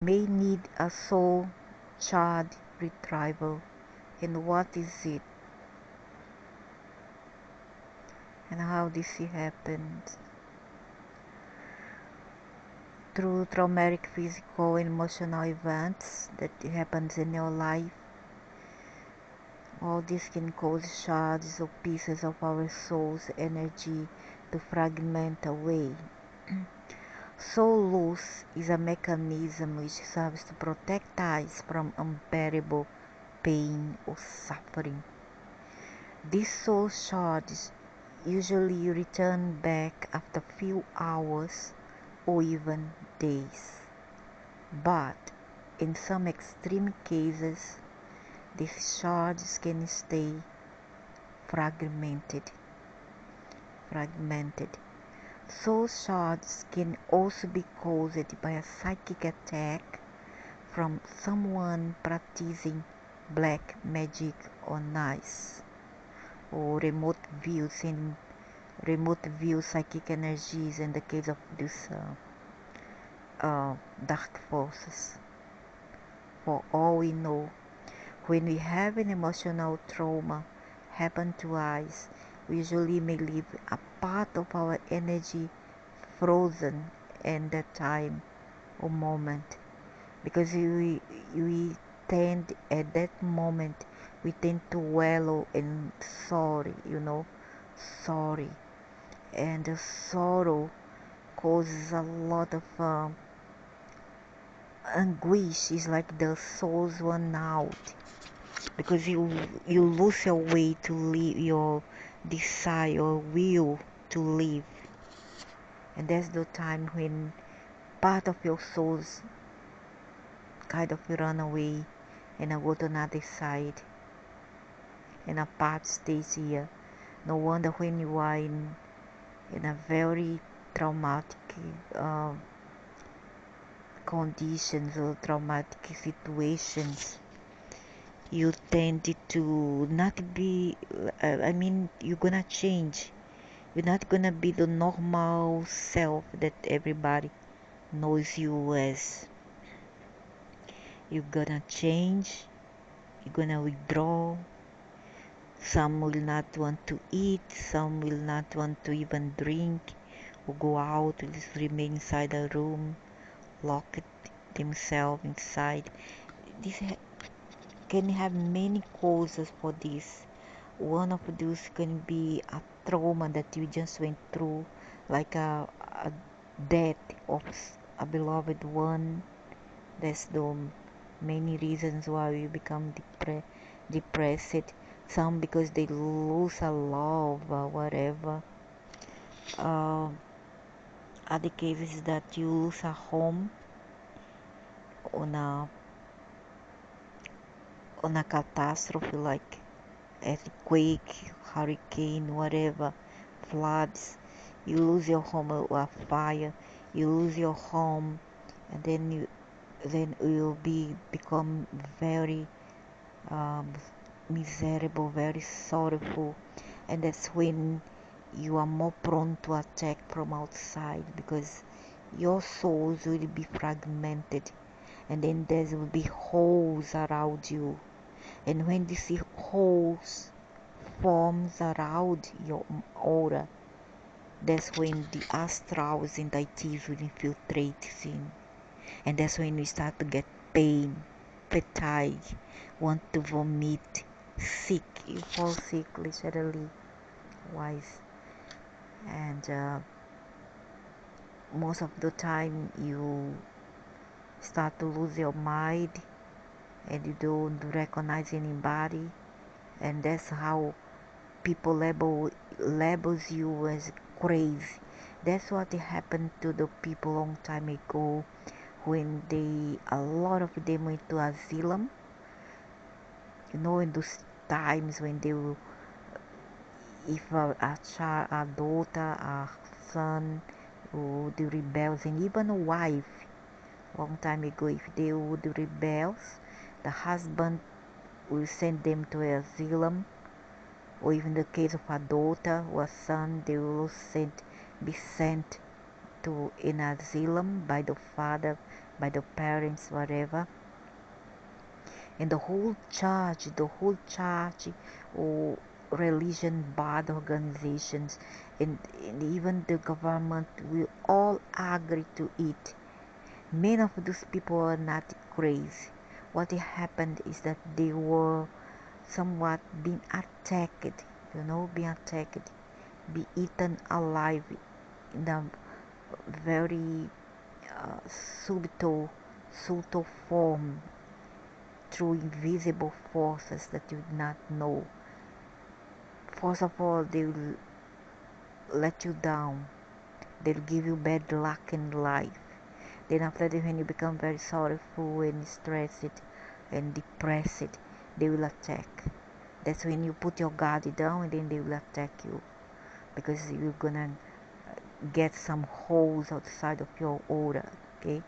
may need a soul shard retrieval. And what is it? And how this happened? Through traumatic physical and emotional events that happens in your life. All this can cause shards or pieces of our soul's energy to fragment away. Soul loss is a mechanism which serves to protect us from unbearable pain or suffering. These soul shards usually return back after few hours or even days. But in some extreme cases, these shards can stay fragmented. Soul shards can also be caused by a psychic attack from someone practicing black magic on us, or remote view psychic energies in the case of these dark forces. For all we know, when we have an emotional trauma happen to us, we usually may leave a part of our energy frozen in that time or moment, because we tend at that moment we tend to wallow in sorry, sorry, and the sorrow causes a lot of anguish. Is like the soul's run out, because you lose your way to live, your desire, your will to live, and that's the time when part of your soul's kind of run away and I go to another side, and a part stays here. No wonder when you are in a very traumatic uh, conditions or traumatic situations, you tend to not be, you're gonna change. You're not gonna be the normal self that everybody knows you as. You're gonna change, you're gonna withdraw. Some will not want to eat, some will not want to even drink or go out, just remain inside a room, lock themselves inside. This can have many causes for this. One of those can be a trauma that you just went through, like a death of a beloved one. That's the many reasons why we become depressed. Some because they lose a love or whatever. Uh, Other cases that you lose a home on a catastrophe like earthquake, hurricane, whatever, floods. You lose your home or fire. You lose your home, and then you'll become very um, miserable, very sorrowful, and that's when you are more prone to attack from outside, because your souls will be fragmented, and then there will be holes around you, and when these holes forms around your aura, that's when the astrals and deities will infiltrate in, and that's when you start to get pain, fatigue, want to vomit, sick. You fall sick literally, wise, and most of the time you start to lose your mind, and you don't recognize anybody, and that's how people labels you as crazy. That's what happened to the people long time ago, when a lot of them went to asylum. In those times when they will, if a child, a daughter, a son would rebels, and even a wife, long time ago, if they would rebels, the husband will send them to asylum, or even the case of a daughter or a son, they will be sent to an asylum by the father, by the parents, whatever. And the whole church or religion, bad organizations, and even the government will all agree to it. Many of those people are not crazy. What happened is that they were somewhat being attacked, being attacked, be eaten alive in a very subtle form through invisible forces that you do not know. First of all, they will let you down. They'll give you bad luck in life. Then after that, when you become very sorrowful and stressed and depressed, they will attack. That's when you put your guard down, and then they will attack you, because you're gonna get some holes outside of your aura. Okay,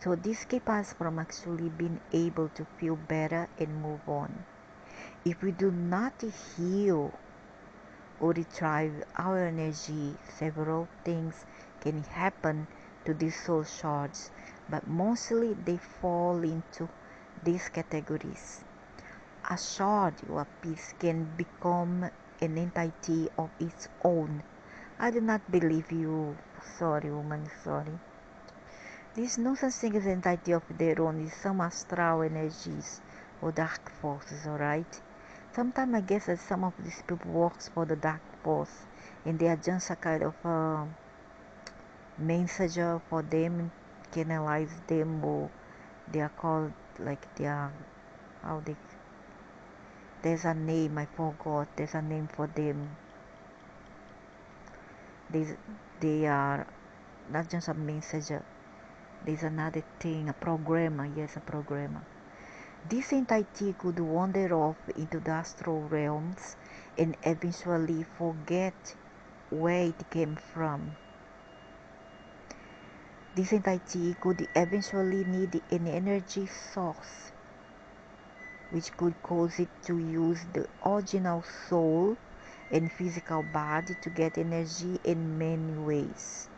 so this keeps us from actually being able to feel better and move on. If we do not heal or retrieve our energy, several things can happen to these soul shards, but mostly they fall into these categories. A shard or a piece can become an entity of its own. I do not believe you. Sorry, woman, sorry. There's no such thing as entity of their own. It's some astral energies or dark forces, alright? Sometimes I guess that some of these people works for the dark force, and they are just a kind of messenger for them, canalize them, or they are called like they are, how they, there's a name, I forgot, there's a name for them. They, they are not just a messenger, there's another thing, a programmer, yes, a programmer. This entity could wander off into the astral realms and eventually forget where it came from. This entity could eventually need an energy source, which could cause it to use the original soul and physical body to get energy in many ways.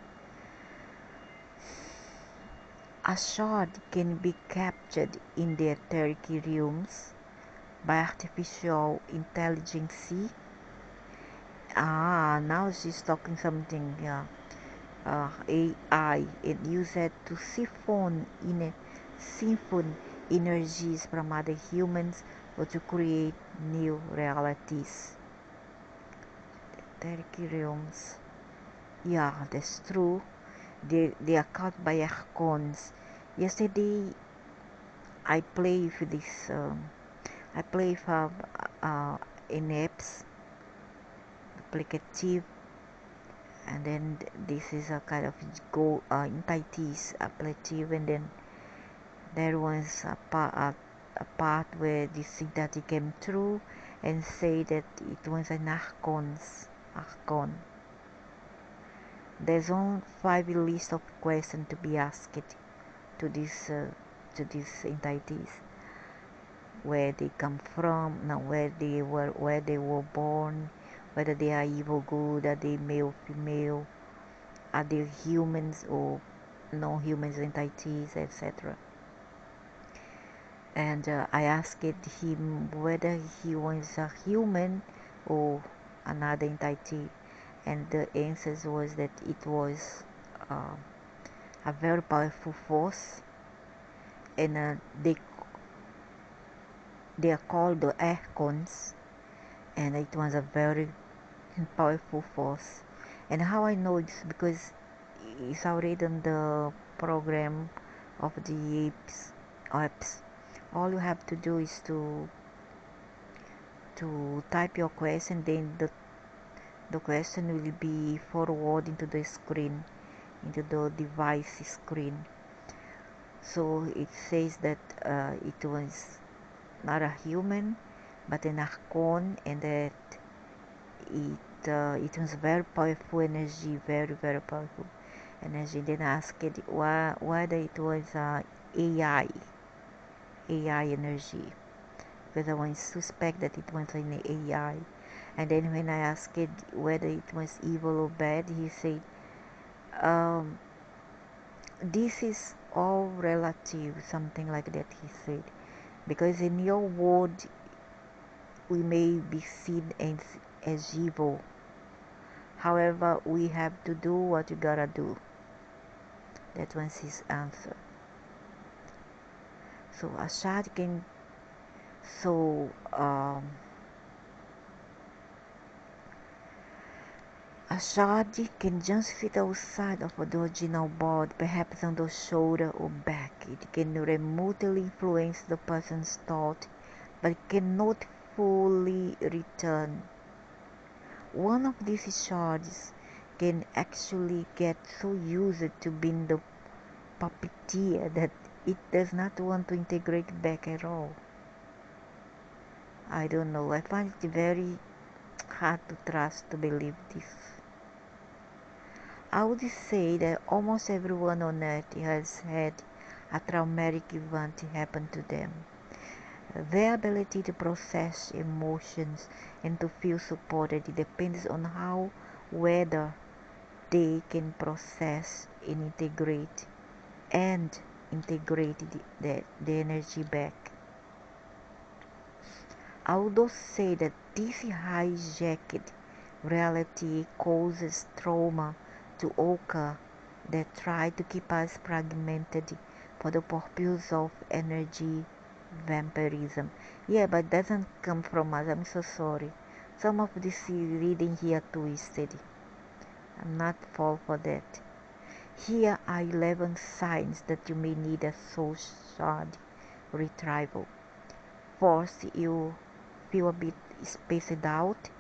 A shard can be captured in the etheric realms by artificial intelligence. Now she's talking something, yeah. AI, and use it to siphon energies from other humans or to create new realities. Etheric realms. Yeah, that's true. They are caught by archons. Yesterday, I play with this. I play with in apps, applicative, and then this is a kind of go entities applicative, and then there was a part where this entity came through and say that it was an archon. There's only 5 list of questions to be asked to these entities: where they come from, now where they were born, whether they are evil, good, are they male, female, are they humans or no humans entities, etc. And I asked him whether he was a human or another entity, and the answer was that it was uh, a very powerful force, and they are called the archons, and it was a very powerful force. And how I know this, because it's already in the program of the apps. All you have to do is to type your question, then the question will be forwarded into the screen, into the device screen. So it says that it was not a human but an archon, and that it was very powerful energy, very powerful energy. Then I asked whether it was AI energy, because I was suspect that it was an AI. And then when I asked whether it was evil or bad, he said, this is all relative, something like that he said. Because in your world, we may be seen as evil. However, we have to do what you gotta do. That was his answer. So Ashad can, so Ashad can just fit outside of the original board, perhaps on the shoulder or back. It can remotely influence the person's thought, but cannot fully return. One of these shards can actually get so used to being the puppeteer that it does not want to integrate back at all. I don't know. I find it very hard to trust to believe this. I would say that almost everyone on earth has had a traumatic event happen to them. Their ability to process emotions and to feel supported depends on how whether they can process and integrate the energy back. I would also say that this hijacked reality causes trauma to occur that try to keep us fragmented for the purpose of energy vampirism. Yeah, but doesn't come from us. I'm so sorry. Some of this reading here twisted. I'm not fall for that. Here are 11 signs that you may need a soul shard retrieval. First, you feel a bit spaced out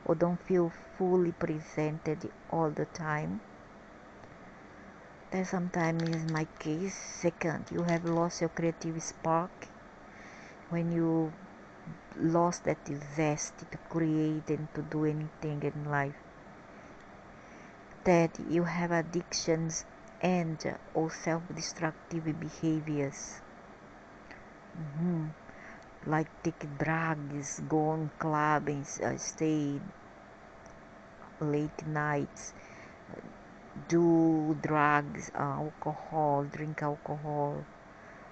or don't feel fully presented all the time. That sometimes is my case. Second, you have lost your creative spark. When you lost that zest to create and to do anything in life. Third, you have addictions and or self-destructive behaviors. Like take drugs, go on clubbing, stay late nights, do drugs, alcohol, drink alcohol,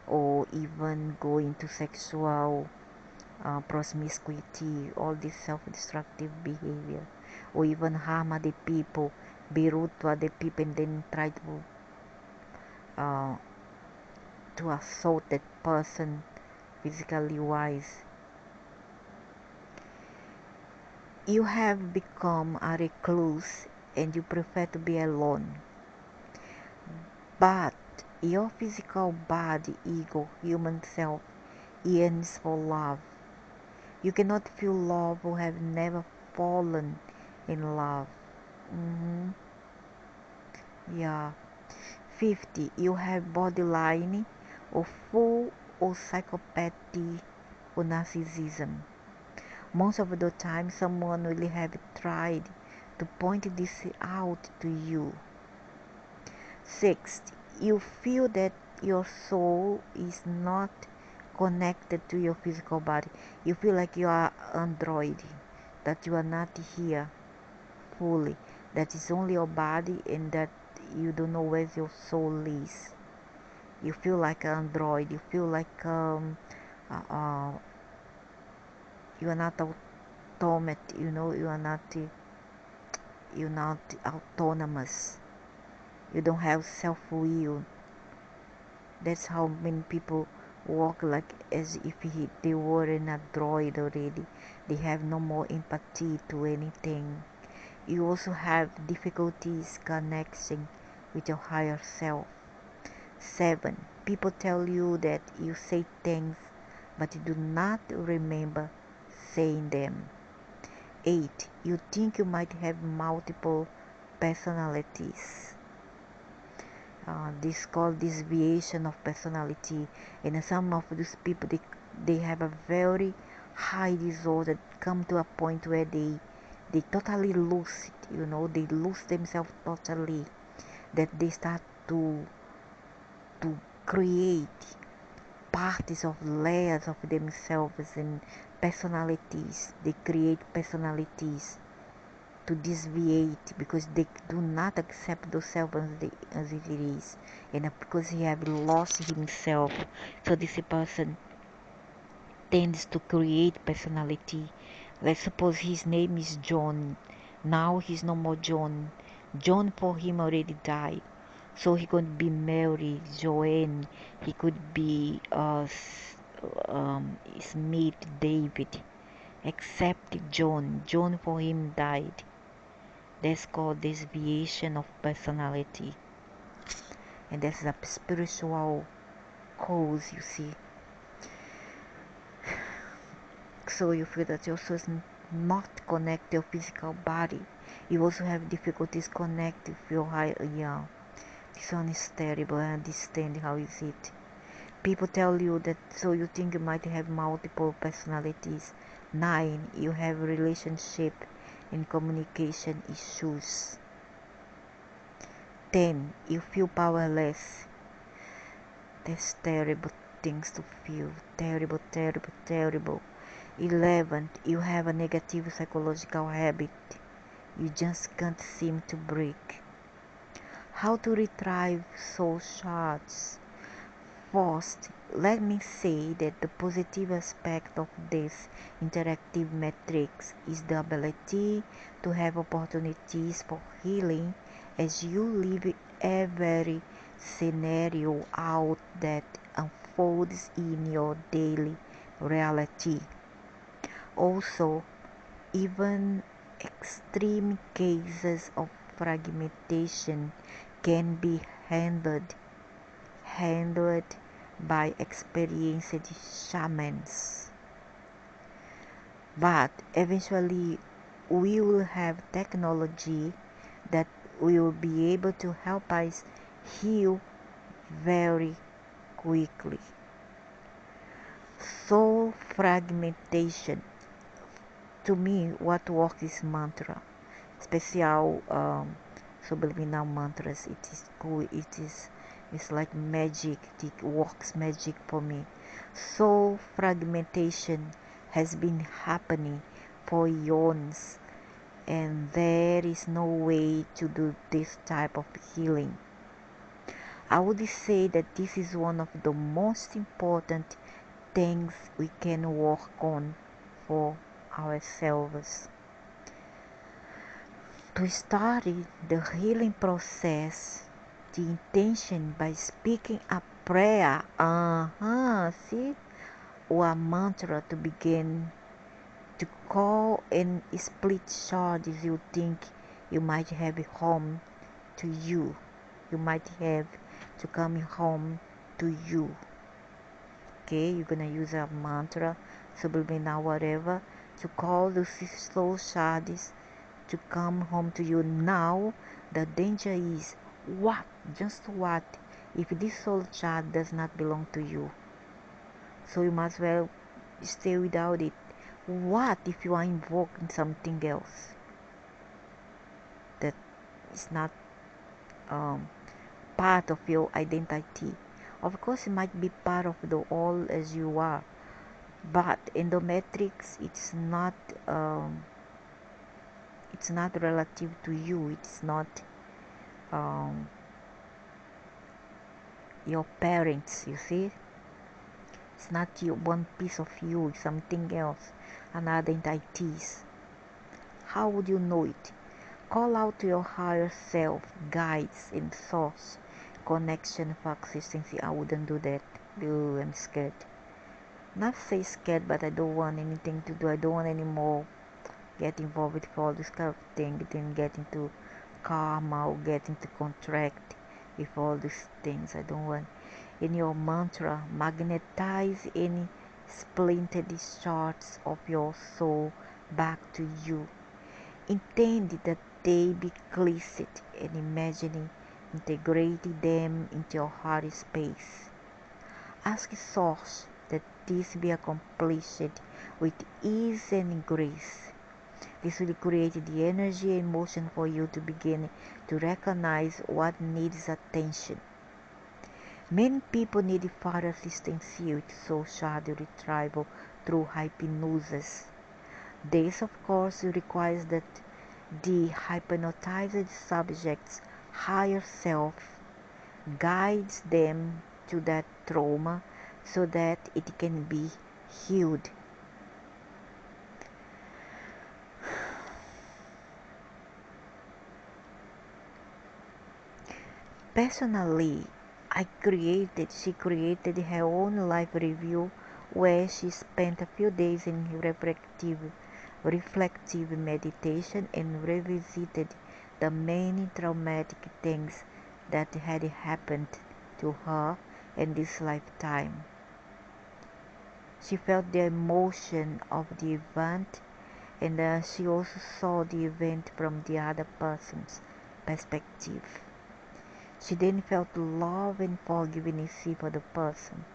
or even go into sexual promiscuity, all this self-destructive behavior, or even harm other people, be rude to other people, and then try to assault that person physically wise. You have become a recluse and you prefer to be alone. But your physical body, ego, human self yearns for love. You cannot feel love or have never fallen in love. Yeah. 50. You have borderline or full or psychopathy or narcissism. Most of the time someone will have tried to point this out to you. 6. You feel that your soul is not connected to your physical body. You feel like you are android, that you are not here fully, that is only your body and that you don't know where your soul is. You feel like an android. You feel like you are not autonomous. You're not autonomous. You don't have self-will. That's how many people walk like as if they were an android already. They have no more empathy to anything. You also have difficulties connecting with your higher self. 7. People tell you that you say things but you do not remember saying them. 8. You think you might have multiple personalities. This called deviation of personality, and some of these people they have a very high disorder, come to a point where they totally lose it, they lose themselves totally, that they start to create parts of layers of themselves and personalities. They create personalities to deviate, because they do not accept themselves as it is, and because he have lost himself. So this person tends to create personality. Let's suppose his name is John. Now he's no more John. John for him already died. So he could be Mary, Joanne. He could be Smith, David. Except John. John for him died. That's called deviation of personality. And that's a spiritual cause, you see. So you feel that your soul is not connect to your physical body. You also have difficulties connect with your higher. Yeah, this one is terrible. I understand how is it. People tell you that, so you think you might have multiple personalities. 9, you have relationship and communication issues. 10, you feel powerless. That's terrible things to feel. Terrible, terrible, terrible. 11, you have a negative psychological habit you just can't seem to break. How to retrieve soul shards? First, let me say that the positive aspect of this interactive matrix is the ability to have opportunities for healing as you live every scenario out that unfolds in your daily reality. Also, even extreme cases of fragmentation can be handled by experienced shamans. But eventually we will have technology that will be able to help us heal very quickly. Soul fragmentation. To me, what works is mantra, special subliminal mantras. It is cool. It's like magic. It works magic for me. Soul fragmentation has been happening for eons, and there is no way to do this type of healing. I would say that this is one of the most important things we can work on for ourselves. To start the healing process, the intention by speaking a prayer, see, or a mantra to begin to call and split shards you think you might have home to you. You might have to come home to you. Okay, you're gonna use a mantra, subliminal, whatever, to call the soul shards to come home to you. Now the danger is what? Just what if this soul shard does not belong to you? So you must well stay without it. What if you are involved in something else that is not part of your identity? Of course, it might be part of the all as you are, but in the matrix, it's not relative to you. It's not your parents. You see, it's not you, one piece of you. It's something else, another entities. How would you know it? Call out to your higher self, guides, and source connection for existence. I wouldn't do that. Ooh, I'm scared. Not say scared, but I don't want anything to do. I don't want any more get involved with all this kind of thing. Then get into karma or get into contract with all these things. I don't want. In your mantra, magnetize any splintered shards of your soul back to you. Intend that they be cleansed and imagining integrating them into your heart space. Ask Source that this be accomplished with ease and grace. This will create the energy and motion for you to begin to recognize what needs attention. Many people need further assistance here with soul shard retrieval through hypnosis. This, of course, requires that The hypnotized subject's higher self guides them to that trauma so that it can be healed. Personally, she created her own life review where she spent a few days in reflective meditation and revisited the many traumatic things that had happened to her in this lifetime. She felt the emotion of the event, and she also saw the event from the other person's perspective. She then felt love and forgiveness for the person,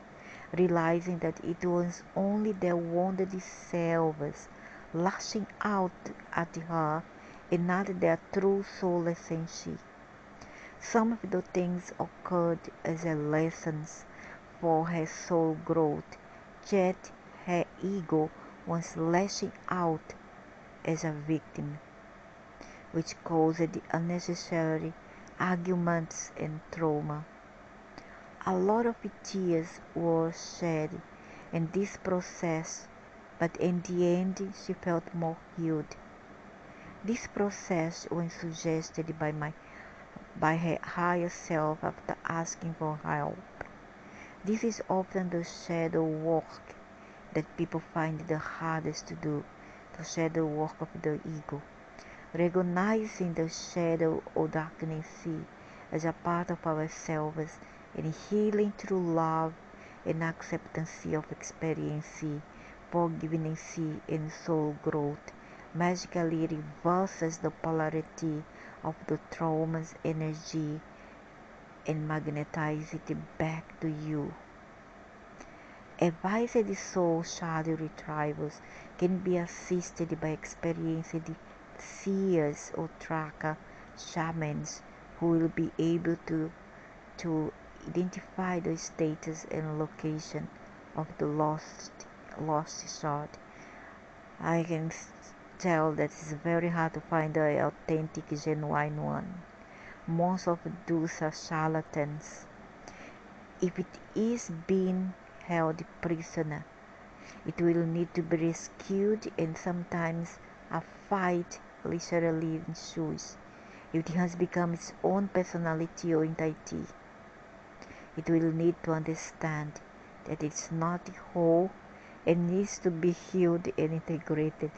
realizing that it was only their wounded selves lashing out at her and not their true soul essence. Some of the things occurred as a lessons for her soul growth, yet her ego was lashing out as a victim, which caused unnecessary arguments and trauma. A lot of tears were shed in this process, but in the end she felt more healed. This process was suggested by her higher self after asking for help. This is often the shadow work that people find the hardest to do, the shadow work of the ego. Recognizing the shadow or darkness as a part of ourselves and healing through love and acceptance of experience, forgiveness and soul growth magically reverses the polarity of the trauma's energy and magnetize it back to you. Advised soul shadow retrievals can be assisted by experienced seers or tracker shamans who will be able to identify the status and location of the lost shard. I can tell that it's very hard to find the authentic, genuine one. Most of those are charlatans. If it is being held prisoner, it will need to be rescued, and sometimes a fight literally ensues. If it has become its own personality or entity, it will need to understand that it's not whole and needs to be healed and integrated.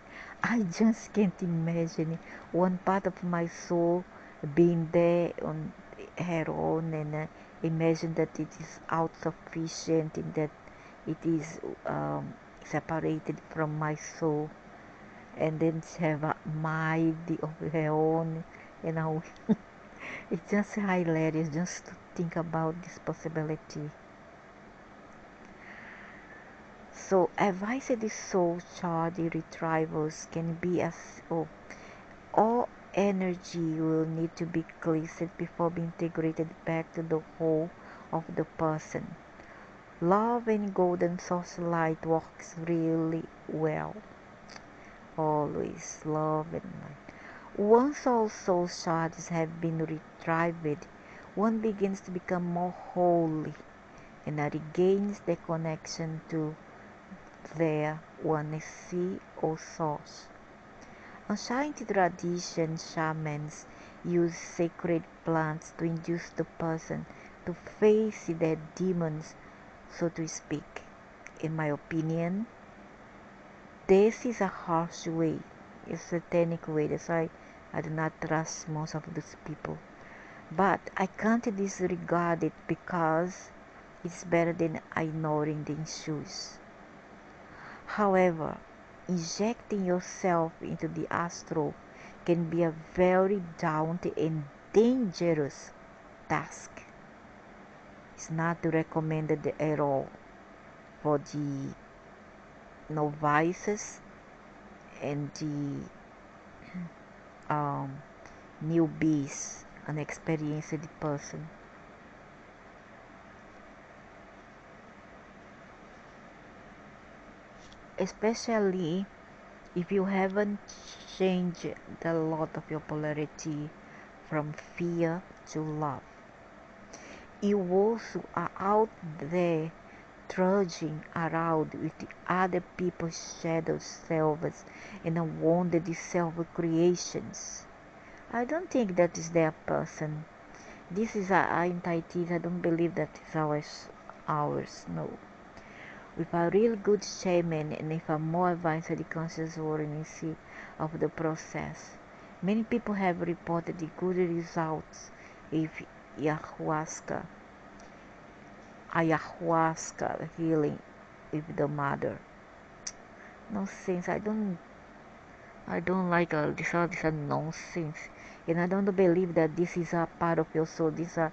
I just can't imagine one part of my soul being there on her own, and imagine that it is outsufficient and that it is separated from my soul, and then have a mind of her own, you know. It's just hilarious just to think about this possibility. So advised soul charge retrievals can be as all energy will need to be cleansed before being integrated back to the whole of the person. Love and golden source light works really well. Always love and light. Once all soul shards have been retrieved, one begins to become more holy and regains the connection to their oneness or source. Ancient tradition shamans use sacred plants to induce the person to face their demons, so to speak. In my opinion, this is a harsh way, a satanic way. That's why I do not trust most of those people. But I can't disregard it because it's better than ignoring the issues. However, injecting yourself into the astral can be a very daunting and dangerous task. It's not recommended at all for the novices and the newbies, an experienced person. Especially If you haven't changed a lot of your polarity from fear to love, you also are out there trudging around with other people's shadow selves and wounded self creations. I don't think that is their person. This is our entities. I don't believe that is ours. No. With a real good shaman and if a more advanced conscious awareness of the process, many people have reported the good results with ayahuasca, ayahuasca healing with the mother. No sense. I don't like all this nonsense, and I don't believe that this is a part of your soul. These are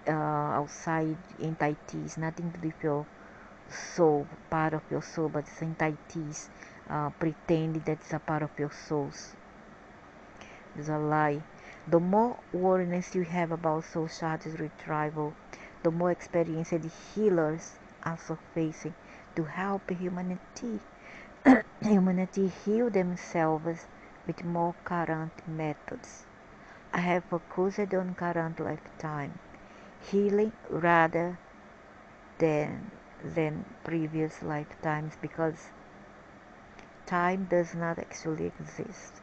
outside entities, nothing to do with your soul, part of your soul, but it's entities pretending that it's a part of your souls. It's a lie. The more awareness you have about soul shards retrieval, the more experienced healers are surfacing to help humanity heal themselves with more current methods. I have focused on current lifetime healing rather than previous lifetimes because time does not actually exist.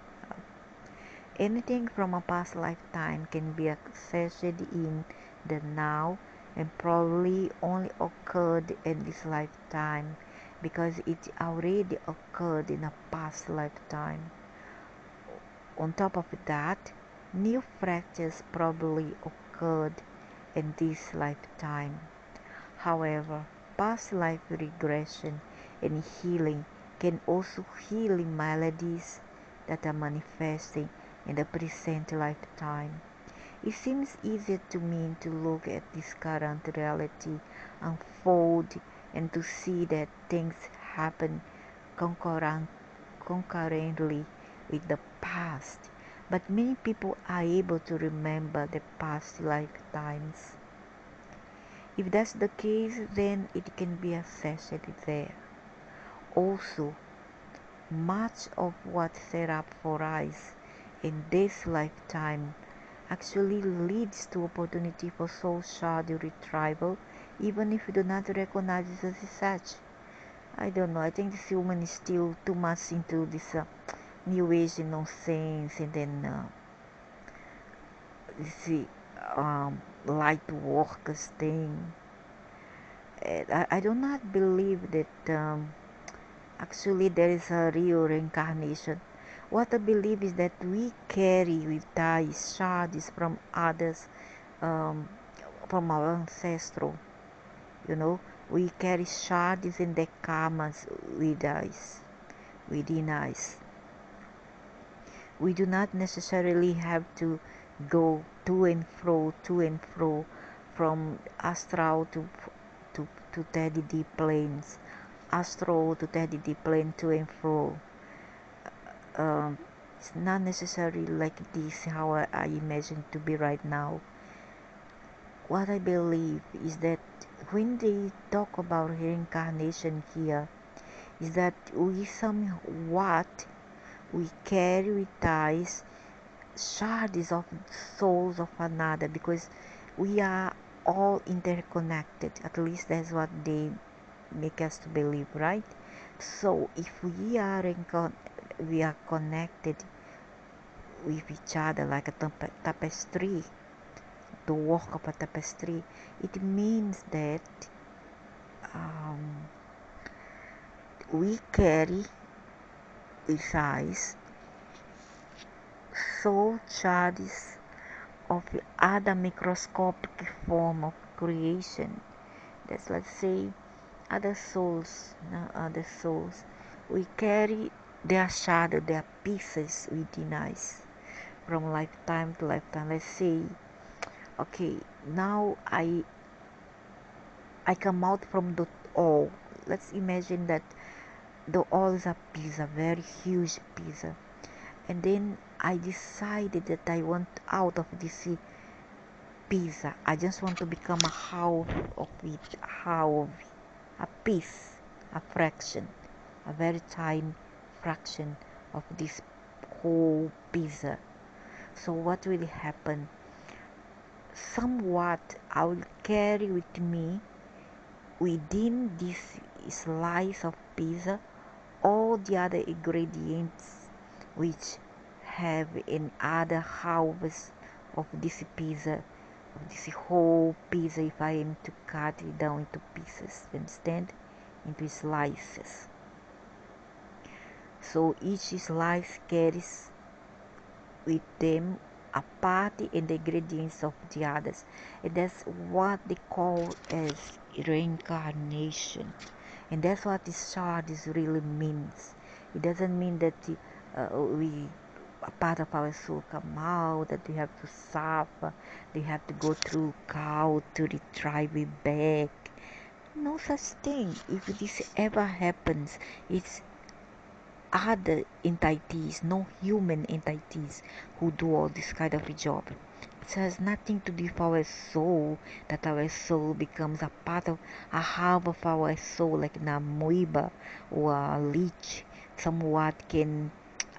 Anything from a past lifetime can be accessed in the now and probably only occurred in this lifetime because it already occurred in a past lifetime. On top of that, new fractures probably occurred in this lifetime. However, past life regression and healing can also heal maladies that are manifesting in the present lifetime. It seems easier to me to look at this current reality unfold and to see that things happen concurrently with the past. But many people are able to remember the past lifetimes. If that's the case, then it can be accessed there. Also, much of what's set up for us in this lifetime actually leads to opportunity for soul shard retrieval, even if you do not recognize it as such. I don't know. I think this human is still too much into this new age nonsense, and then this light workers thing. I do not believe that actually there is a real reincarnation. What I believe is that we carry with us shards from others, um, from our ancestral. You know, we carry shards in the karmas with us, within us. We do not necessarily have to go to and fro from astral to 30D planes, astral to 30D plane to and fro. It's not necessarily like this how I imagine to be right now. What I believe is that when they talk about reincarnation here, is that we somewhat we carry with us shards of souls of another because we are all interconnected. At least that's what they make us to believe, right? So if we are connected with each other like a tapestry, the work of a tapestry, it means that um, we carry with us soul shards of the other microscopic form of creation. That's, let's say, other souls, other souls. We carry their shadow, their pieces within us from lifetime to lifetime. Let's say, okay, now I come out from the all. Let's imagine that the all is a pizza, very huge pizza, and then I decided that I want out of this pizza. I just want to become a half of it, a piece, a fraction, a very tiny fraction of this whole pizza. So what will happen? Somewhat I will carry with me within this slice of pizza all the other ingredients which have in other halves of this pizza, of this whole pizza, if I am to cut it down into pieces, understand, into slices. So each slice carries with them a part in the ingredients of the others, and that's what they call as reincarnation. And that's what this chart really means. It doesn't mean that we a part of our soul come out, that we have to suffer, they have to go through cow to retrieve it back. No such thing. If this ever happens, it's other entities, no human entities, who do all this kind of a job. It has nothing to do with our soul, that our soul becomes a part of a half of our soul, like an amoeba or a leech, somewhat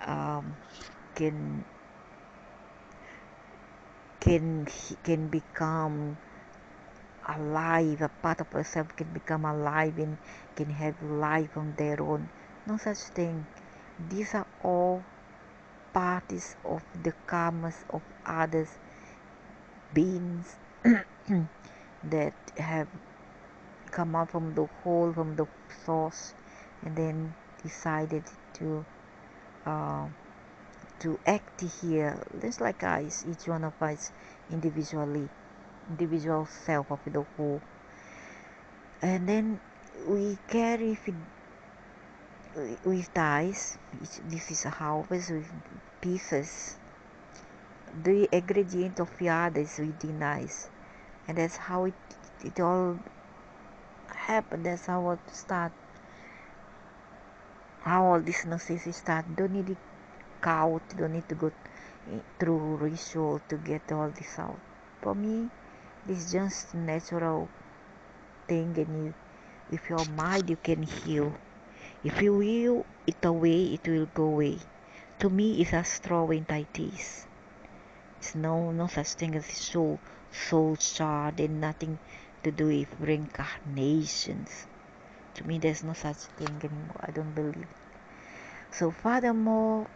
um, can can become alive. A part of ourselves can become alive and can have life on their own. No such thing. These are all parties of the karmas of others beings that have come out from the whole, from the source, and then decided uh, to act here, just like us, each one of us individually, individual self of the whole. And then we carry with dice. This is a harvest with pieces, the ingredient of the others within us, and that's how it all happened. That's how it start, how all this nonsense start. Don't need it out, don't need to go through ritual to get all this out. For me, this is just natural thing, and you, with your mind, you can heal. If you will it away, it will go away. To me, it's astral entities. It's no such thing as soul shard, and nothing to do with reincarnations. To me, there's no such thing anymore. I don't believe it. So furthermore,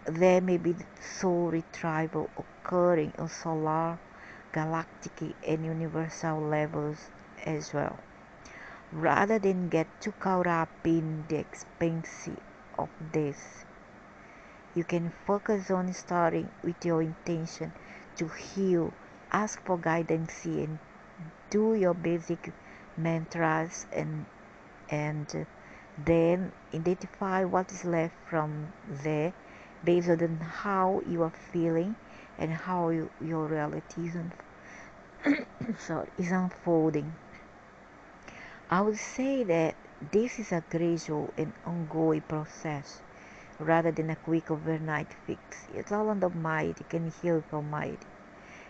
there may be soul retrieval occurring on solar, galactic, and universal levels as well. Rather than get too caught up in the expense of this, you can focus on starting with your intention to heal, ask for guidance, and do your basic mantras, and then identify what is left from there based on how you are feeling and how your reality is unfolding. I would say that this is a gradual and ongoing process rather than a quick overnight fix. It's all on the mind. You can heal your mind.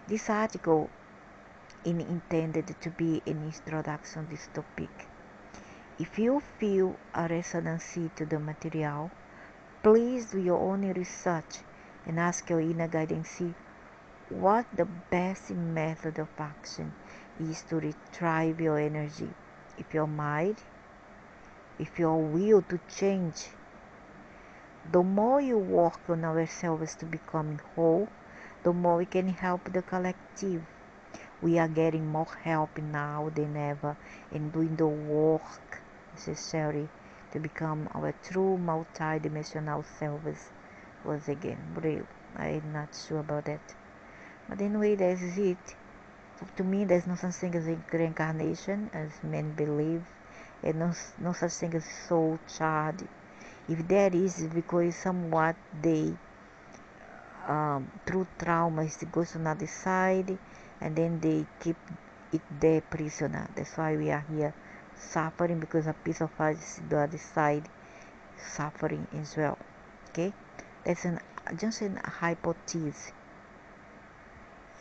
This article is intended to be an introduction to this topic. If you feel a resonance to the material, please do your own research and ask your inner guidance what the best method of action is to retrieve your energy. If your mind, if your will to change, the more you work on ourselves to become whole, the more we can help the collective. We are getting more help now than ever in doing the work necessary to become our true multi-dimensional selves once again. Real. I'm not sure about that. But anyway, that's it. To me, there's no such thing as a reincarnation, as men believe, and no such thing as soul child. If there is, it's because somewhat they, through traumas, it goes to another side, and then they keep it there prisoner. That's why we are here suffering, because a piece of us is the other side suffering as well. Okay, that's just an hypothesis.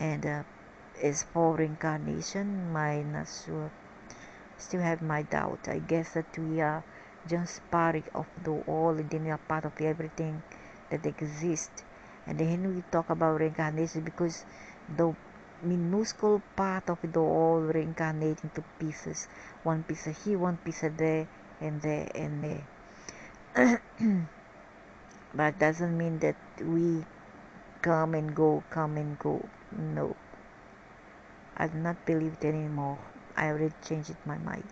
And as for reincarnation, I'm not sure. Still have my doubt. I guess that we are just part of the all, and then we are part of everything. that exist. And then we talk about reincarnation because the minuscule part of it all reincarnate into pieces. One piece here, one piece there, and there, and there. But doesn't mean that we come and go, come and go. No, I do not believe it anymore. I already changed my mind.